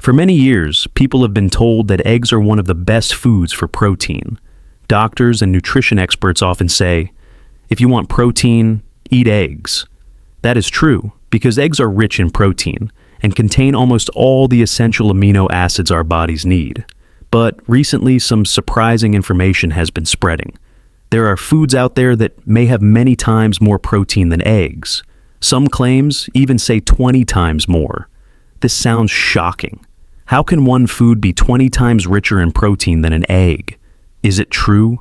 For many years, people have been told that eggs are one of the best foods for protein. Doctors and nutrition experts often say, if you want protein, eat eggs. That is true, because eggs are rich in protein and contain almost all the essential amino acids our bodies need. But recently, some surprising information has been spreading. There are foods out there that may have many times more protein than eggs. Some claims even say 20 times more. This sounds shocking. How can one food be 20 times richer in protein than an egg? Is it true?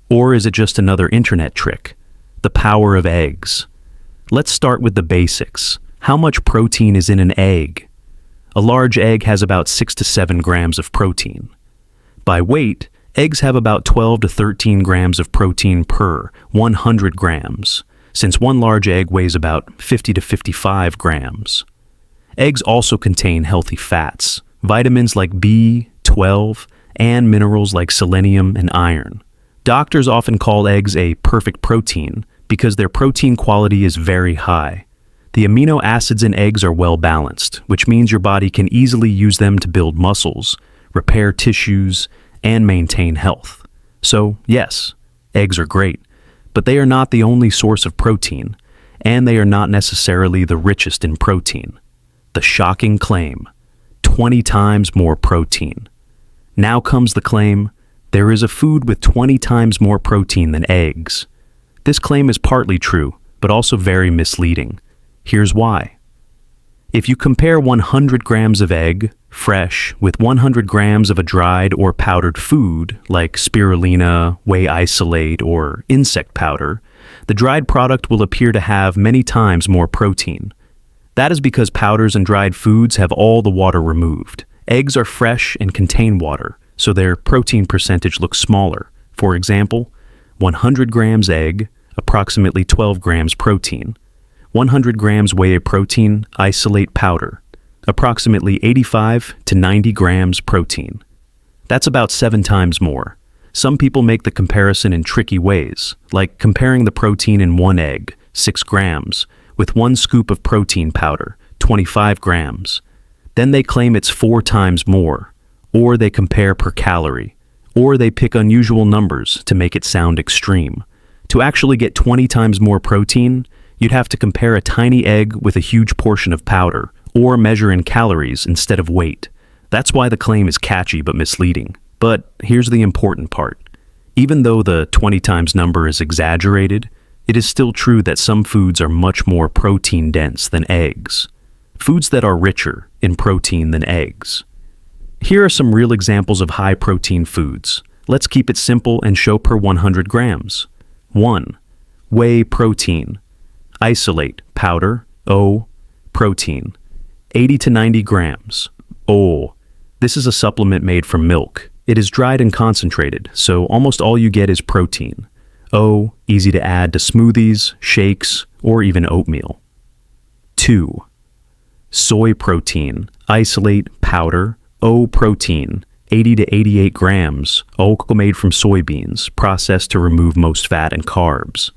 Or is it just another internet trick? The power of eggs. Let's start with the basics. How much protein is in an egg? A large egg has about 6 to 7 grams of protein. By weight, eggs have about 12 to 13 grams of protein per 100 grams, since one large egg weighs about 50 to 55 grams. Eggs also contain healthy fats, vitamins like B12, and minerals like selenium and iron. Doctors often call eggs a perfect protein because their protein quality is very high. The amino acids in eggs are well balanced, which means your body can easily use them to build muscles, repair tissues, and maintain health. So, yes, eggs are great, but they are not the only source of protein, and they are not necessarily the richest in protein. The shocking claim: 20 times more protein. Now comes the claim, there is a food with 20 times more protein than eggs. This claim is partly true, but also very misleading. Here's why. If you compare 100 grams of egg, fresh, with 100 grams of a dried or powdered food, like spirulina, whey isolate, or insect powder, the dried product will appear to have many times more protein. That is because powders and dried foods have all the water removed. Eggs are fresh and contain water, so their protein percentage looks smaller. For example, 100 grams egg, approximately 12 grams protein. 100 grams whey protein isolate powder, approximately 85 to 90 grams protein. That's about 7 times more. Some people make the comparison in tricky ways, like comparing the protein in one egg, 6 grams, with 1 scoop of protein powder, 25 grams. Then they claim it's 4 times more, or they compare per calorie, or they pick unusual numbers to make it sound extreme. To actually get 20 times more protein, you'd have to compare a tiny egg with a huge portion of powder, or measure in calories instead of weight. That's why the claim is catchy but misleading. But here's the important part. Even though the 20 times number is exaggerated, it is still true that some foods are much more protein-dense than eggs. Foods that are richer in protein than eggs. Here are some real examples of high-protein foods. Let's keep it simple and show per 100 grams. 1. Whey protein. Isolate, powder, O, protein. 80 to 90 grams. O. This is a supplement made from milk. It is dried and concentrated, so almost all you get is protein. O, easy to add to smoothies, shakes, or even oatmeal. 2. Soy protein. Isolate, powder, O protein. 80 to 88 grams. O made from soybeans, processed to remove most fat and carbs.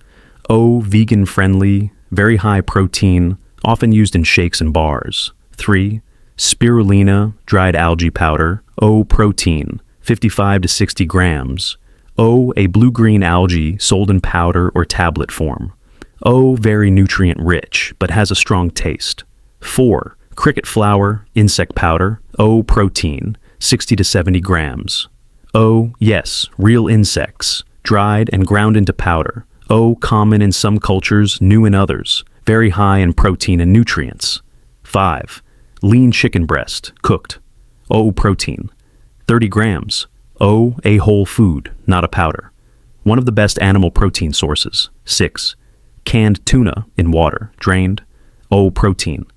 O vegan-friendly, very high protein, often used in shakes and bars. 3. Spirulina, dried algae powder, O protein, 55 to 60 grams. O, a blue-green algae sold in powder or tablet form. O, very nutrient-rich, but has a strong taste. 4. Cricket flour, insect powder, O protein, 60 to 70 grams. O, yes, real insects, dried and ground into powder. O, common in some cultures, new in others, very high in protein and nutrients. 5. Lean chicken breast, cooked. O protein, 30 grams. O, a whole food, not a powder. One of the best animal protein sources. 6. Canned tuna in water, drained. O protein,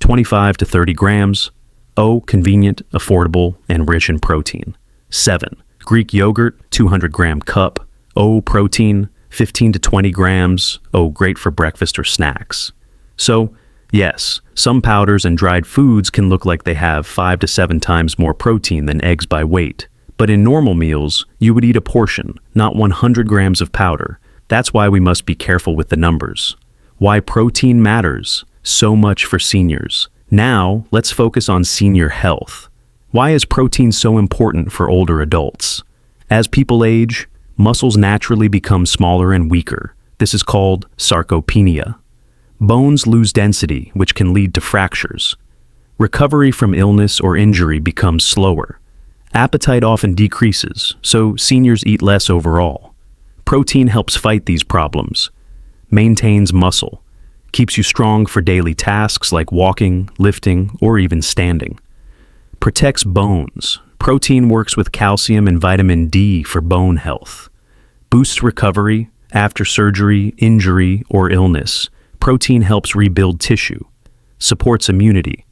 25 to 30 grams. O, convenient, affordable, and rich in protein. 7. Greek yogurt, 200-gram cup. O protein, 15 to 20 grams. O, great for breakfast or snacks. So, yes, some powders and dried foods can look like they have 5 to 7 times more protein than eggs by weight. But in normal meals, you would eat a portion, not 100 grams of powder. That's why we must be careful with the numbers. Why protein matters so much for seniors. Now, let's focus on senior health. Why is protein so important for older adults? As people age, muscles naturally become smaller and weaker. This is called sarcopenia. Bones lose density, which can lead to fractures. Recovery from illness or injury becomes slower. Appetite often decreases, so seniors eat less overall. Protein helps fight these problems, maintains muscle, keeps you strong for daily tasks like walking, lifting, or even standing. Protects bones. Protein works with calcium and vitamin D for bone health. Boosts recovery after surgery, injury, or illness. Protein helps rebuild tissue. Supports immunity.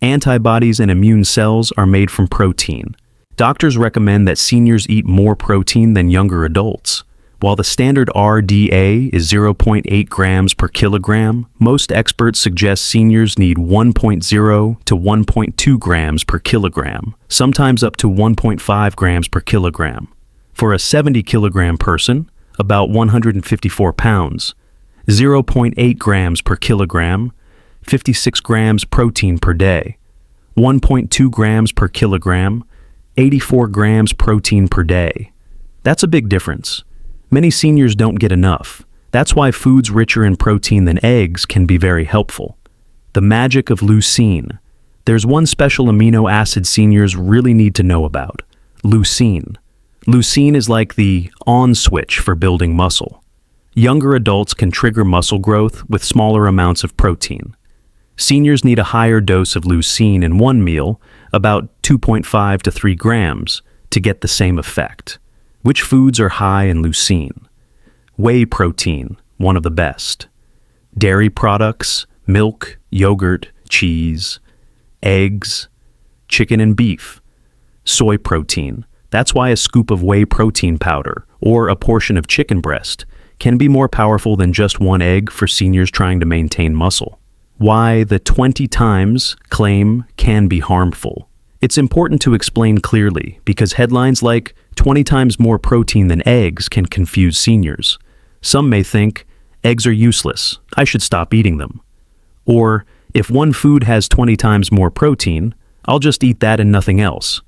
Antibodies and immune cells are made from protein. Doctors recommend that seniors eat more protein than younger adults. While the standard RDA is 0.8 grams per kilogram, most experts suggest seniors need 1.0 to 1.2 grams per kilogram, sometimes up to 1.5 grams per kilogram. For a 70-kilogram person, about 154 pounds, 0.8 grams per kilogram, 56 grams protein per day, 1.2 grams per kilogram, 84 grams protein per day. That's a big difference. Many seniors don't get enough. That's why foods richer in protein than eggs can be very helpful. The magic of leucine. There's one special amino acid seniors really need to know about: leucine. Leucine is like the on switch for building muscle. Younger adults can trigger muscle growth with smaller amounts of protein. Seniors need a higher dose of leucine in one meal, about 2.5 to 3 grams, to get the same effect. Which foods are high in leucine? Whey protein, one of the best. Dairy products, milk, yogurt, cheese, eggs, chicken and beef. Soy protein. That's why a scoop of whey protein powder or a portion of chicken breast can be more powerful than just one egg for seniors trying to maintain muscle. Why the 20 times claim can be harmful. It's important to explain clearly because headlines like 20 times more protein than eggs can confuse seniors. Some may think, eggs are useless, I should stop eating them. Or, if one food has 20 times more protein, I'll just eat that and nothing else.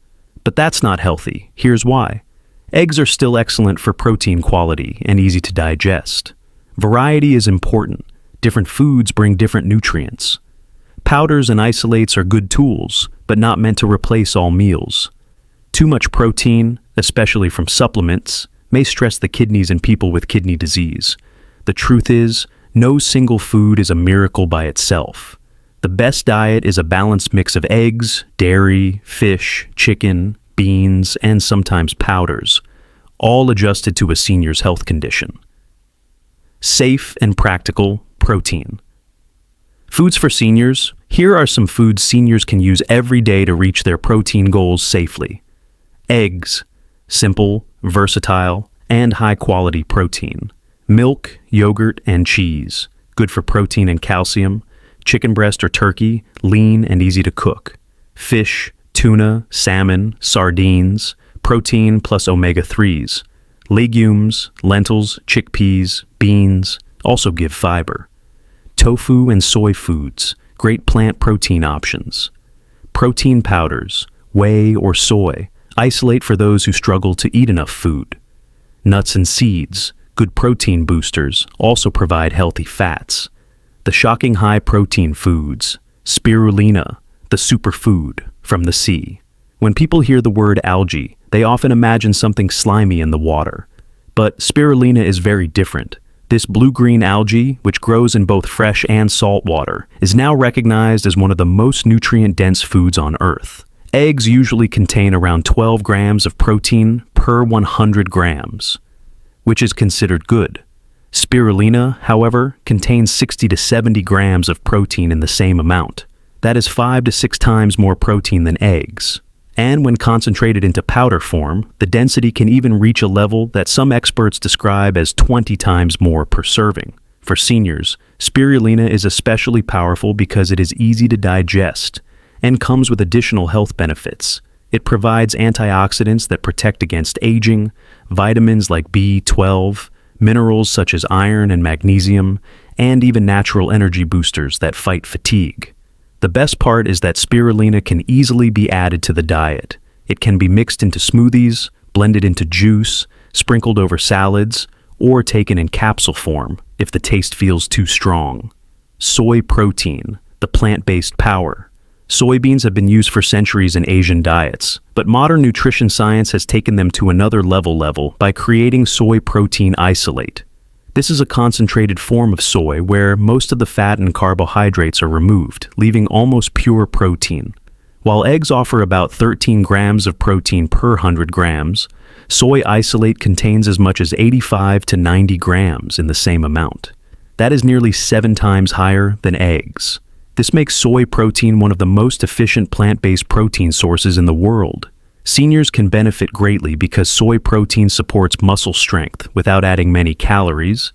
But that's not healthy. Here's why. Eggs are still excellent for protein quality and easy to digest. Variety is important. Different foods bring different nutrients. Powders and isolates are good tools, but not meant to replace all meals. Too much protein, especially from supplements, may stress the kidneys in people with kidney disease. The truth is, no single food is a miracle by itself. The best diet is a balanced mix of eggs, dairy, fish, chicken, beans, and sometimes powders, all adjusted to a senior's health condition. Safe and practical protein. Foods for seniors. Here are some foods seniors can use every day to reach their protein goals safely. Eggs. Simple, versatile, and high-quality protein. Milk, yogurt, and cheese. Good for protein and calcium. Chicken breast or turkey, lean and easy to cook. Fish, tuna, salmon, sardines, protein plus omega-3s. Legumes, lentils, chickpeas, beans, also give fiber. Tofu and soy foods, great plant protein options. Protein powders, whey or soy, isolate for those who struggle to eat enough food. Nuts and seeds, good protein boosters, also provide healthy fats. The shocking high protein foods, spirulina, the superfood from the sea. When people hear the word algae, they often imagine something slimy in the water. But spirulina is very different. This blue-green algae, which grows in both fresh and salt water, is now recognized as one of the most nutrient-dense foods on Earth. Eggs usually contain around 12 grams of protein per 100 grams, which is considered good. Spirulina, however, contains 60 to 70 grams of protein in the same amount. That is 5 to 6 times more protein than eggs. And when concentrated into powder form, the density can even reach a level that some experts describe as 20 times more per serving. For seniors, spirulina is especially powerful because it is easy to digest and comes with additional health benefits. It provides antioxidants that protect against aging, vitamins like B12, minerals such as iron and magnesium, and even natural energy boosters that fight fatigue. The best part is that spirulina can easily be added to the diet. It can be mixed into smoothies, blended into juice, sprinkled over salads, or taken in capsule form if the taste feels too strong. Soy protein, the plant-based power. Soybeans have been used for centuries in Asian diets, but modern nutrition science has taken them to another level by creating soy protein isolate. This is a concentrated form of soy where most of the fat and carbohydrates are removed, leaving almost pure protein. While eggs offer about 13 grams of protein per 100 grams, soy isolate contains as much as 85 to 90 grams in the same amount. That is nearly 7 times higher than eggs. This makes soy protein one of the most efficient plant-based protein sources in the world. Seniors can benefit greatly because soy protein supports muscle strength without adding many calories,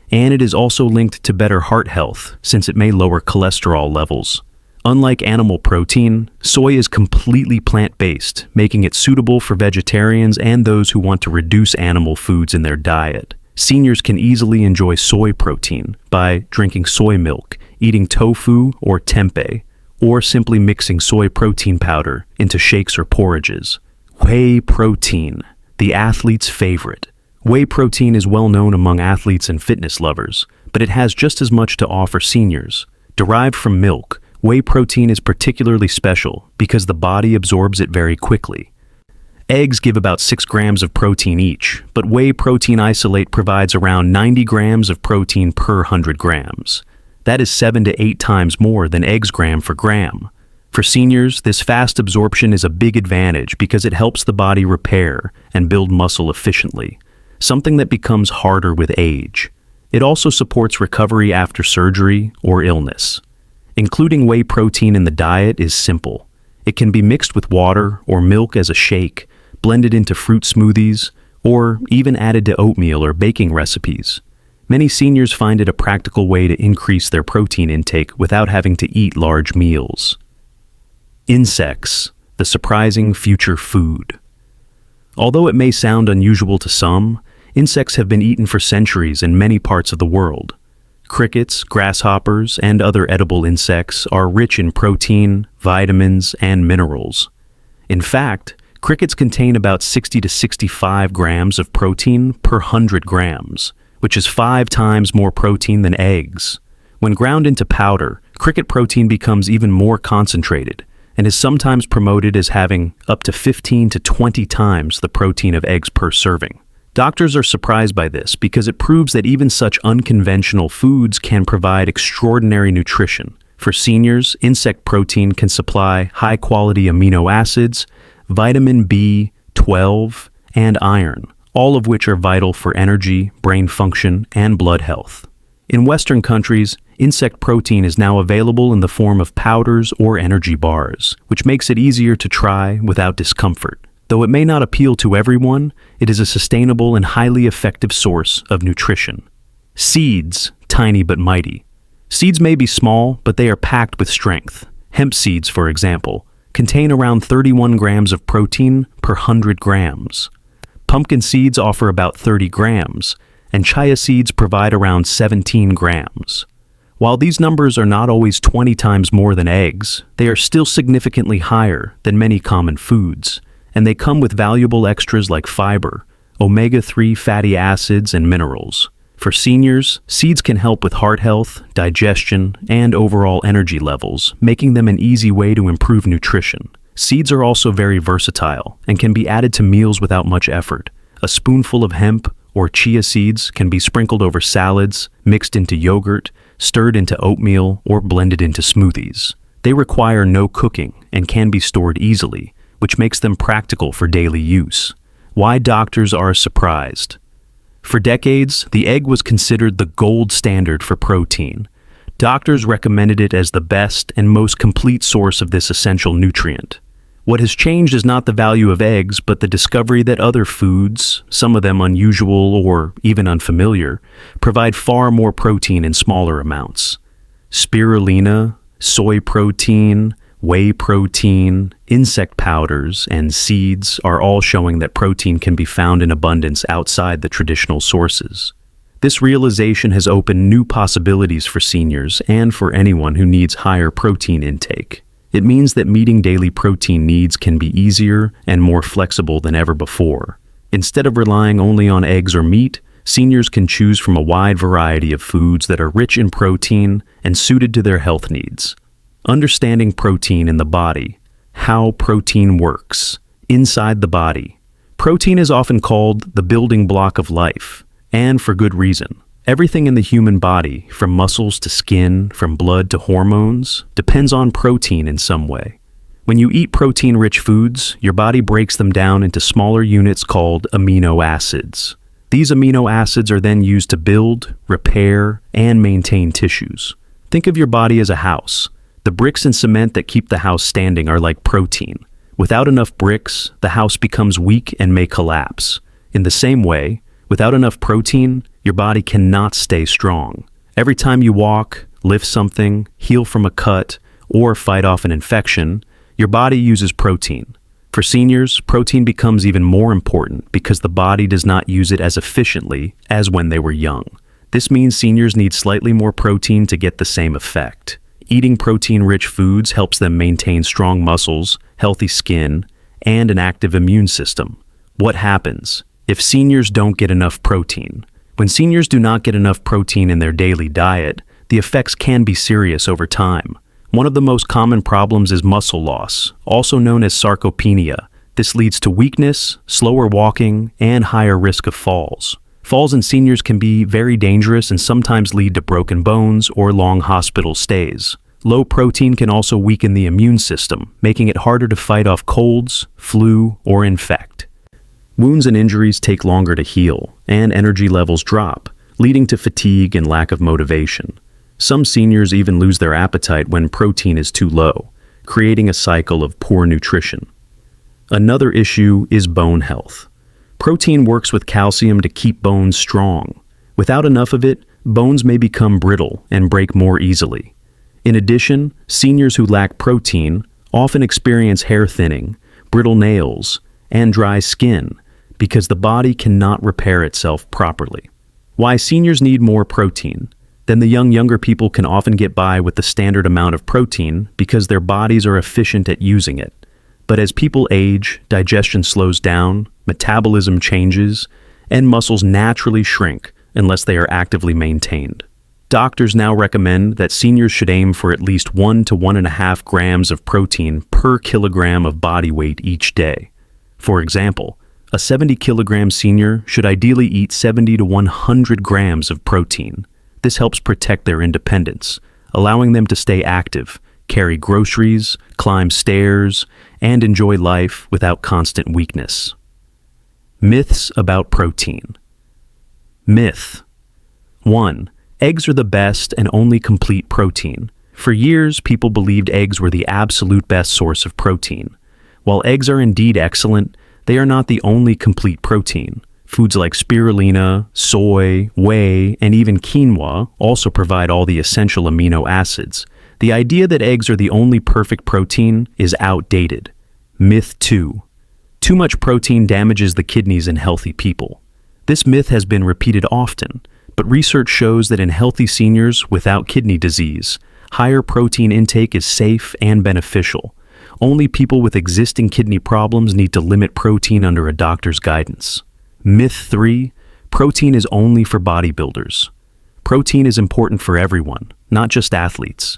and it is also linked to better heart health since it may lower cholesterol levels. Unlike animal protein, soy is completely plant-based, making it suitable for vegetarians and those who want to reduce animal foods in their diet. Seniors can easily enjoy soy protein by drinking soy milk, eating tofu or tempeh, or simply mixing soy protein powder into shakes or porridges. Whey protein, the athlete's favorite. Whey protein is well known among athletes and fitness lovers, but it has just as much to offer seniors. Derived from milk, whey protein is particularly special because the body absorbs it very quickly. Eggs give about 6 grams of protein each, but whey protein isolate provides around 90 grams of protein per 100 grams. That is 7 to 8 times more than eggs gram for gram. For seniors, this fast absorption is a big advantage because it helps the body repair and build muscle efficiently, something that becomes harder with age. It also supports recovery after surgery or illness. Including whey protein in the diet is simple. It can be mixed with water or milk as a shake, blended into fruit smoothies, or even added to oatmeal or baking recipes. Many seniors find it a practical way to increase their protein intake without having to eat large meals. Insects, the surprising future food. Although it may sound unusual to some, insects have been eaten for centuries in many parts of the world. Crickets, grasshoppers, and other edible insects are rich in protein, vitamins, and minerals. In fact, crickets contain about 60 to 65 grams of protein per 100 grams, which is 5 times more protein than eggs. When ground into powder, cricket protein becomes even more concentrated and is sometimes promoted as having up to 15 to 20 times the protein of eggs per serving. Doctors are surprised by this because it proves that even such unconventional foods can provide extraordinary nutrition. For seniors, insect protein can supply high-quality amino acids, vitamin B12, and iron, all of which are vital for energy, brain function, and blood health. In Western countries, insect protein is now available in the form of powders or energy bars, which makes it easier to try without discomfort. Though it may not appeal to everyone, it is a sustainable and highly effective source of nutrition. Seeds, tiny but mighty. Seeds may be small, but they are packed with strength. Hemp seeds, for example, contain around 31 grams of protein per 100 grams. Pumpkin seeds offer about 30 grams, and chia seeds provide around 17 grams. While these numbers are not always 20 times more than eggs, they are still significantly higher than many common foods, and they come with valuable extras like fiber, omega-3 fatty acids, and minerals. For seniors, seeds can help with heart health, digestion, and overall energy levels, making them an easy way to improve nutrition. Seeds are also very versatile and can be added to meals without much effort. A spoonful of hemp or chia seeds can be sprinkled over salads, mixed into yogurt, stirred into oatmeal, or blended into smoothies. They require no cooking and can be stored easily, which makes them practical for daily use. Why doctors are surprised. For decades, the egg was considered the gold standard for protein. Doctors recommended it as the best and most complete source of this essential nutrient. What has changed is not the value of eggs, but the discovery that other foods, some of them unusual or even unfamiliar, provide far more protein in smaller amounts. Spirulina, soy protein, whey protein, insect powders, and seeds are all showing that protein can be found in abundance outside the traditional sources. This realization has opened new possibilities for seniors and for anyone who needs higher protein intake. It means that meeting daily protein needs can be easier and more flexible than ever before. Instead of relying only on eggs or meat, seniors can choose from a wide variety of foods that are rich in protein and suited to their health needs. Understanding protein in the body. How protein works. Inside the body. Protein is often called the building block of life, and for good reason. Everything in the human body, from muscles to skin, from blood to hormones, depends on protein in some way. When you eat protein-rich foods, your body breaks them down into smaller units called amino acids. These amino acids are then used to build, repair, and maintain tissues. Think of your body as a house. The bricks and cement that keep the house standing are like protein. Without enough bricks, the house becomes weak and may collapse. In the same way, without enough protein, your body cannot stay strong. Every time you walk, lift something, heal from a cut, or fight off an infection, your body uses protein. For seniors, protein becomes even more important because the body does not use it as efficiently as when they were young. This means seniors need slightly more protein to get the same effect. Eating protein-rich foods helps them maintain strong muscles, healthy skin, and an active immune system. What happens if seniors don't get enough protein? When seniors do not get enough protein in their daily diet, the effects can be serious over time. One of the most common problems is muscle loss, also known as sarcopenia. This leads to weakness, slower walking, and higher risk of falls. Falls in seniors can be very dangerous and sometimes lead to broken bones or long hospital stays. Low protein can also weaken the immune system, making it harder to fight off colds, flu, or infect. Wounds and injuries take longer to heal, and energy levels drop, leading to fatigue and lack of motivation. Some seniors even lose their appetite when protein is too low, creating a cycle of poor nutrition. Another issue is bone health. Protein works with calcium to keep bones strong. Without enough of it, bones may become brittle and break more easily. In addition, seniors who lack protein often experience hair thinning, brittle nails, and dry skin because the body cannot repair itself properly. Why seniors need more protein? Then the younger people can often get by with the standard amount of protein because their bodies are efficient at using it. But as people age, digestion slows down, metabolism changes, and muscles naturally shrink unless they are actively maintained. Doctors now recommend that seniors should aim for at least 1 to 1.5 grams of protein per kilogram of body weight each day. For example, a 70-kilogram senior should ideally eat 70 to 100 grams of protein. This helps protect their independence, allowing them to stay active, carry groceries, climb stairs, and enjoy life without constant weakness. Myths about protein. Myth 1. Eggs are the best and only complete protein. For years, people believed eggs were the absolute best source of protein. While eggs are indeed excellent, they are not the only complete protein. Foods like spirulina, soy, whey, and even quinoa also provide all the essential amino acids. The idea that eggs are the only perfect protein is outdated. Myth 2. Too much protein damages the kidneys in healthy people. This myth has been repeated often, but research shows that in healthy seniors without kidney disease, higher protein intake is safe and beneficial. Only people with existing kidney problems need to limit protein under a doctor's guidance. Myth 3. Protein is only for bodybuilders. Protein is important for everyone, not just athletes.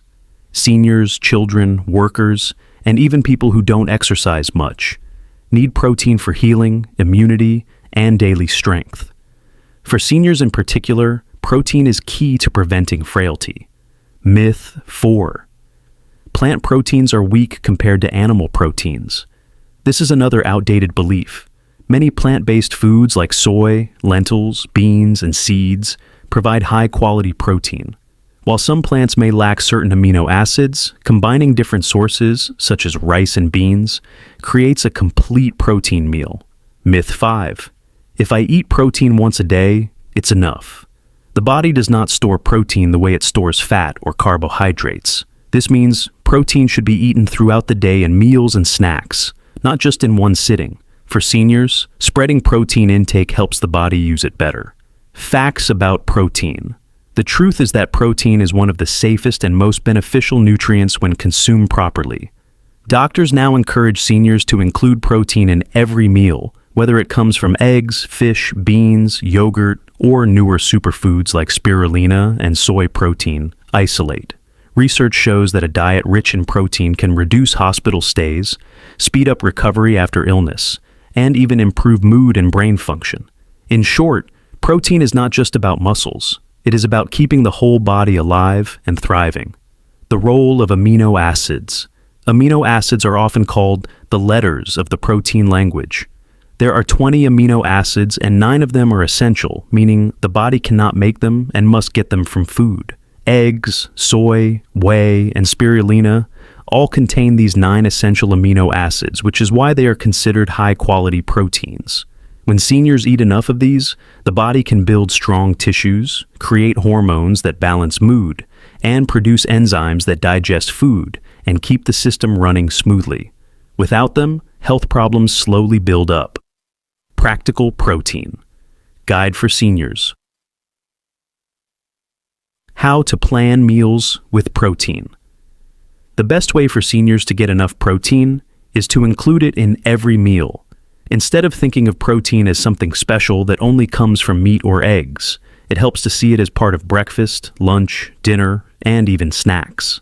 Seniors, children, workers, and even people who don't exercise much need protein for healing, immunity, and daily strength. For seniors in particular, protein is key to preventing frailty. Myth 4. Plant proteins are weak compared to animal proteins. This is another outdated belief. Many plant-based foods like soy, lentils, beans, and seeds provide high-quality protein. While some plants may lack certain amino acids, combining different sources, such as rice and beans, creates a complete protein meal. Myth 5. If I eat protein once a day, it's enough. The body does not store protein the way it stores fat or carbohydrates. This means protein should be eaten throughout the day in meals and snacks, not just in one sitting. For seniors, spreading protein intake helps the body use it better. Facts about protein. The truth is that protein is one of the safest and most beneficial nutrients when consumed properly. Doctors now encourage seniors to include protein in every meal, whether it comes from eggs, fish, beans, yogurt, or newer superfoods like spirulina and soy protein isolate. Research shows that a diet rich in protein can reduce hospital stays, speed up recovery after illness, and even improve mood and brain function. In short, protein is not just about muscles. It is about keeping the whole body alive and thriving. The role of amino acids. Amino acids are often called the letters of the protein language. There are 20 amino acids and 9 of them are essential, meaning the body cannot make them and must get them from food. Eggs, soy, whey, and spirulina all contain these 9 essential amino acids, which is why they are considered high-quality proteins. When seniors eat enough of these, the body can build strong tissues, create hormones that balance mood, and produce enzymes that digest food and keep the system running smoothly. Without them, health problems slowly build up. Practical protein. Guide for seniors. How to plan meals with protein. The best way for seniors to get enough protein is to include it in every meal. Instead of thinking of protein as something special that only comes from meat or eggs, it helps to see it as part of breakfast, lunch, dinner, and even snacks.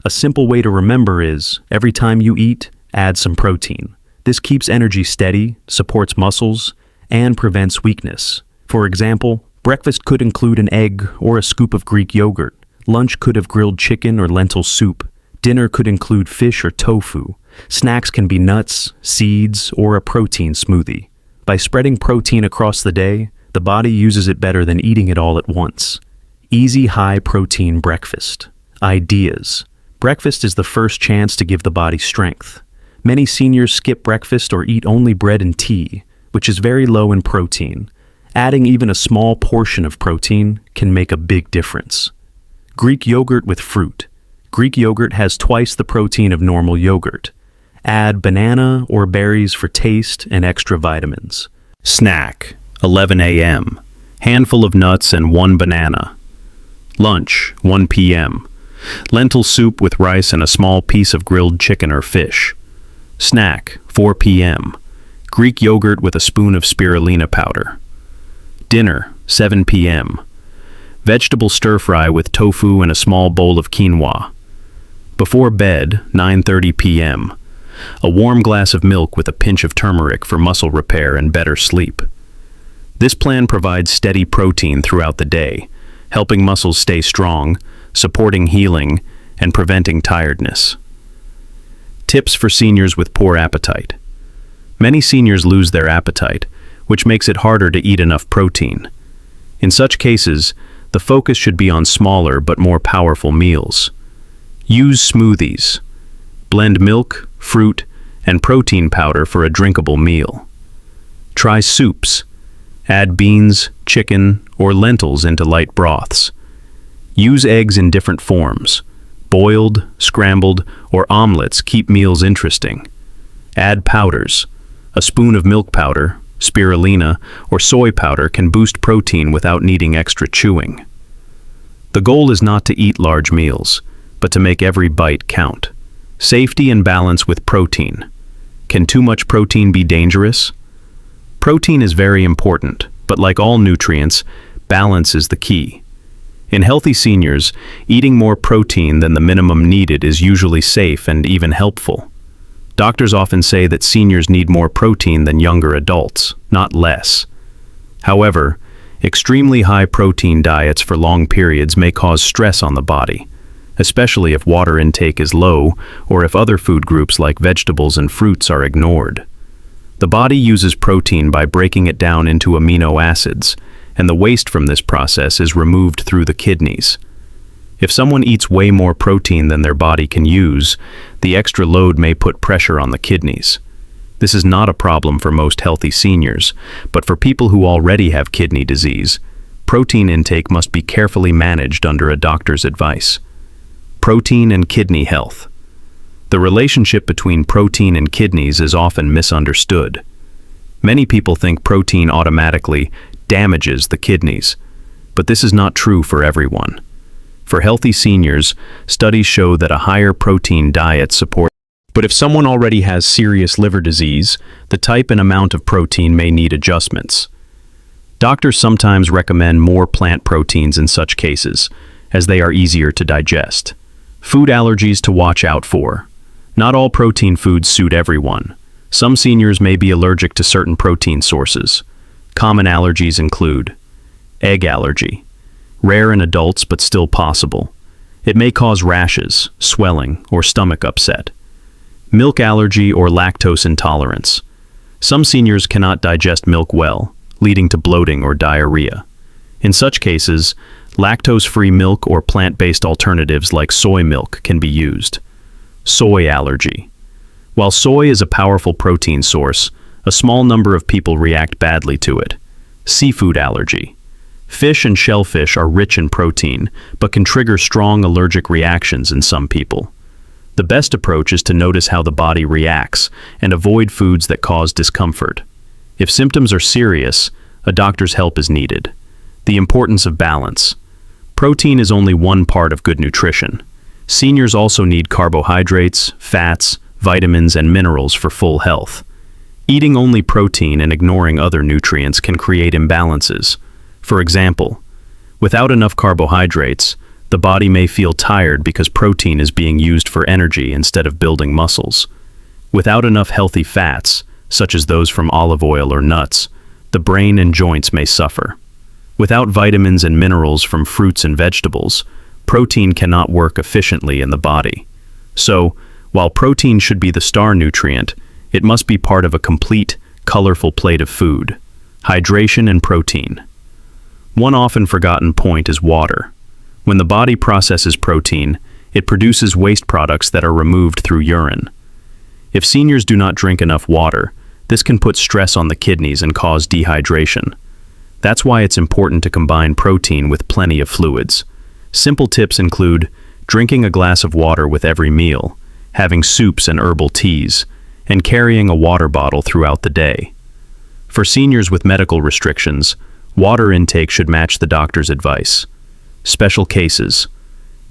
A simple way to remember is, every time you eat, add some protein. This keeps energy steady, supports muscles, and prevents weakness. For example, breakfast could include an egg or a scoop of Greek yogurt. Lunch could have grilled chicken or lentil soup. Dinner could include fish or tofu. Snacks can be nuts, seeds, or a protein smoothie. By spreading protein across the day, the body uses it better than eating it all at once. Easy high-protein breakfast. Ideas. Breakfast is the first chance to give the body strength. Many seniors skip breakfast or eat only bread and tea, which is very low in protein. Adding even a small portion of protein can make a big difference. Greek yogurt with fruit. Greek yogurt has twice the protein of normal yogurt. Add banana or berries for taste and extra vitamins. Snack, 11 a.m. Handful of nuts and 1 banana. Lunch, 1 p.m. Lentil soup with rice and a small piece of grilled chicken or fish. Snack, 4 p.m. Greek yogurt with a spoon of spirulina powder. Dinner, 7 p.m. Vegetable stir-fry with tofu and a small bowl of quinoa. Before bed, 9:30 p.m. A warm glass of milk with a pinch of turmeric for muscle repair and better sleep. This plan provides steady protein throughout the day, helping muscles stay strong, supporting healing, and preventing tiredness. Tips for seniors with poor appetite. Many seniors lose their appetite, which makes it harder to eat enough protein. In such cases, the focus should be on smaller but more powerful meals. Use smoothies. Blend milk, fruit, and protein powder for a drinkable meal. Try soups. Add beans, chicken, or lentils into light broths. Use eggs in different forms. Boiled, scrambled, or omelets keep meals interesting. Add powders. A spoon of milk powder, spirulina, or soy powder can boost protein without needing extra chewing. The goal is not to eat large meals, but to make every bite count. Safety and balance with protein. Can too much protein be dangerous? Protein is very important, but like all nutrients, balance is the key. In healthy seniors, eating more protein than the minimum needed is usually safe and even helpful. Doctors often say that seniors need more protein than younger adults, not less. However, extremely high protein diets for long periods may cause stress on the body, especially if water intake is low or if other food groups like vegetables and fruits are ignored. The body uses protein by breaking it down into amino acids, and the waste from this process is removed through the kidneys. If someone eats way more protein than their body can use, the extra load may put pressure on the kidneys. This is not a problem for most healthy seniors, but for people who already have kidney disease, protein intake must be carefully managed under a doctor's advice. Protein and kidney health. The relationship between protein and kidneys is often misunderstood. Many people think protein automatically damages the kidneys. But this is not true for everyone. For healthy seniors, studies show that a higher protein diet supports. But if someone already has serious liver disease, the type and amount of protein may need adjustments. Doctors sometimes recommend more plant proteins in such cases, as they are easier to digest. Food allergies to watch out for. Not all protein foods suit everyone. Some seniors may be allergic to certain protein sources. Common allergies include egg allergy, rare in adults but still possible. It may cause rashes, swelling, or stomach upset. Milk allergy or lactose intolerance. Some seniors cannot digest milk well, leading to bloating or diarrhea. In such cases, lactose-free milk or plant-based alternatives like soy milk can be used. Soy allergy. While soy is a powerful protein source, a small number of people react badly to it. Seafood allergy. Fish and shellfish are rich in protein, but can trigger strong allergic reactions in some people. The best approach is to notice how the body reacts and avoid foods that cause discomfort. If symptoms are serious, a doctor's help is needed. The importance of balance. Protein is only one part of good nutrition. Seniors also need carbohydrates, fats, vitamins, and minerals for full health. Eating only protein and ignoring other nutrients can create imbalances. For example, without enough carbohydrates, the body may feel tired because protein is being used for energy instead of building muscles. Without enough healthy fats, such as those from olive oil or nuts, the brain and joints may suffer. Without vitamins and minerals from fruits and vegetables, protein cannot work efficiently in the body. So, while protein should be the star nutrient, it must be part of a complete, colorful plate of food. Hydration and protein. One often forgotten point is water. When the body processes protein, it produces waste products that are removed through urine. If seniors do not drink enough water, this can put stress on the kidneys and cause dehydration. That's why it's important to combine protein with plenty of fluids. Simple tips include drinking a glass of water with every meal, having soups and herbal teas, and carrying a water bottle throughout the day. For seniors with medical restrictions, water intake should match the doctor's advice. Special cases: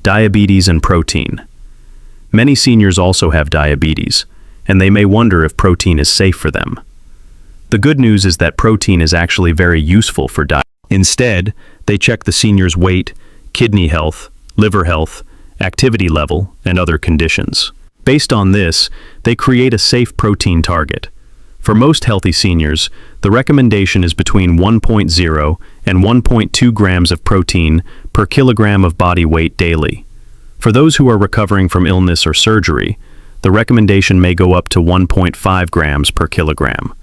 diabetes and protein. Many seniors also have diabetes, and they may wonder if protein is safe for them. The good news is that protein is actually very useful for diet. Instead, they check the senior's weight, kidney health, liver health, activity level, and other conditions. Based on this, they create a safe protein target. For most healthy seniors, the recommendation is between 1.0 and 1.2 grams of protein per kilogram of body weight daily. For those who are recovering from illness or surgery, the recommendation may go up to 1.5 grams per kilogram.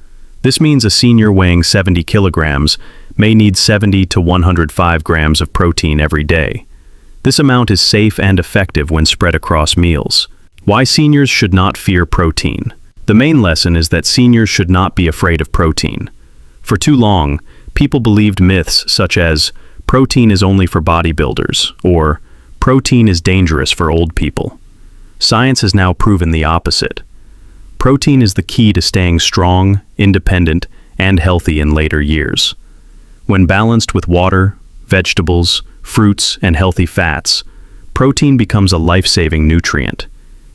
This means a senior weighing 70 kilograms may need 70 to 105 grams of protein every day. This amount is safe and effective when spread across meals. Why seniors should not fear protein. The main lesson is that seniors should not be afraid of protein. For too long, people believed myths such as protein is only for bodybuilders or protein is dangerous for old people. Science has now proven the opposite. Protein is the key to staying strong, independent, and healthy in later years. When balanced with water, vegetables, fruits, and healthy fats, protein becomes a life-saving nutrient.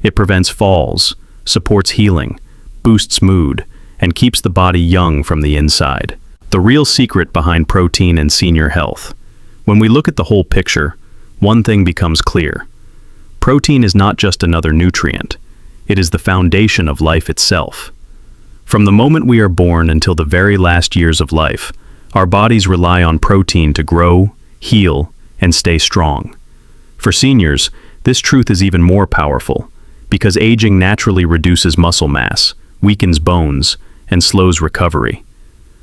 It prevents falls, supports healing, boosts mood, and keeps the body young from the inside. The real secret behind protein and senior health. When we look at the whole picture, one thing becomes clear. Protein is not just another nutrient. It is the foundation of life itself. From the moment we are born until the very last years of life, our bodies rely on protein to grow, heal, and stay strong. For seniors, this truth is even more powerful, because aging naturally reduces muscle mass, weakens bones, and slows recovery.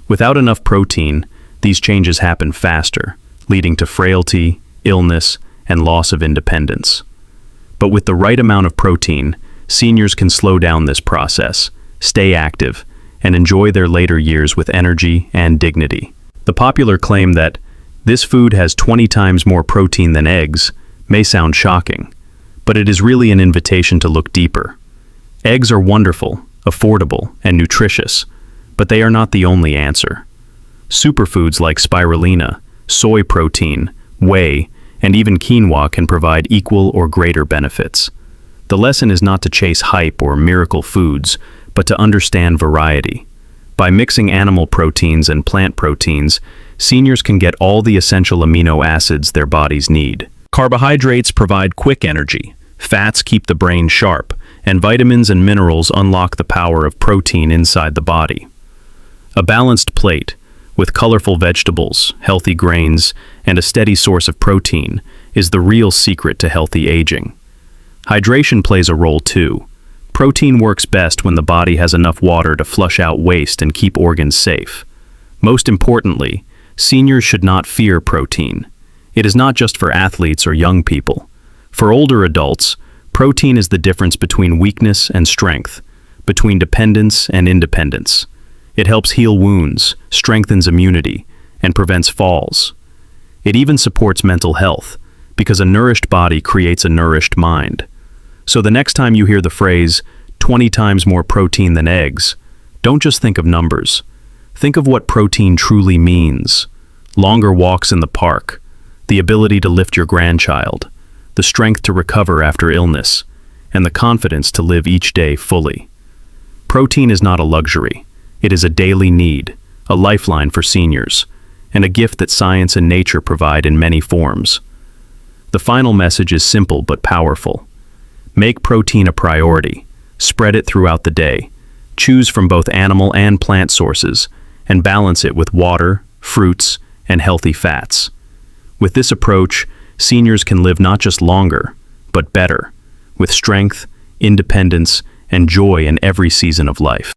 Without enough protein, these changes happen faster, leading to frailty, illness, and loss of independence. But with the right amount of protein, seniors can slow down this process, stay active, and enjoy their later years with energy and dignity. The popular claim that this food has 20 times more protein than eggs may sound shocking, but it is really an invitation to look deeper. Eggs are wonderful, affordable, and nutritious, but they are not the only answer. Superfoods like spirulina, soy protein, whey, and even quinoa can provide equal or greater benefits. The lesson is not to chase hype or miracle foods, but to understand variety. By mixing animal proteins and plant proteins, seniors can get all the essential amino acids their bodies need. Carbohydrates provide quick energy, fats keep the brain sharp, and vitamins and minerals unlock the power of protein inside the body. A balanced plate, with colorful vegetables, healthy grains, and a steady source of protein, is the real secret to healthy aging. Hydration plays a role too. Protein works best when the body has enough water to flush out waste and keep organs safe. Most importantly, seniors should not fear protein. It is not just for athletes or young people. For older adults, protein is the difference between weakness and strength, between dependence and independence. It helps heal wounds, strengthens immunity, and prevents falls. It even supports mental health, because a nourished body creates a nourished mind. So the next time you hear the phrase, 20 times more protein than eggs, don't just think of numbers. Think of what protein truly means. Longer walks in the park, the ability to lift your grandchild, the strength to recover after illness, and the confidence to live each day fully. Protein is not a luxury. It is a daily need, a lifeline for seniors, and a gift that science and nature provide in many forms. The final message is simple but powerful. Make protein a priority. Spread it throughout the day. Choose from both animal and plant sources, and balance it with water, fruits, and healthy fats. With this approach, seniors can live not just longer, but better, with strength, independence, and joy in every season of life.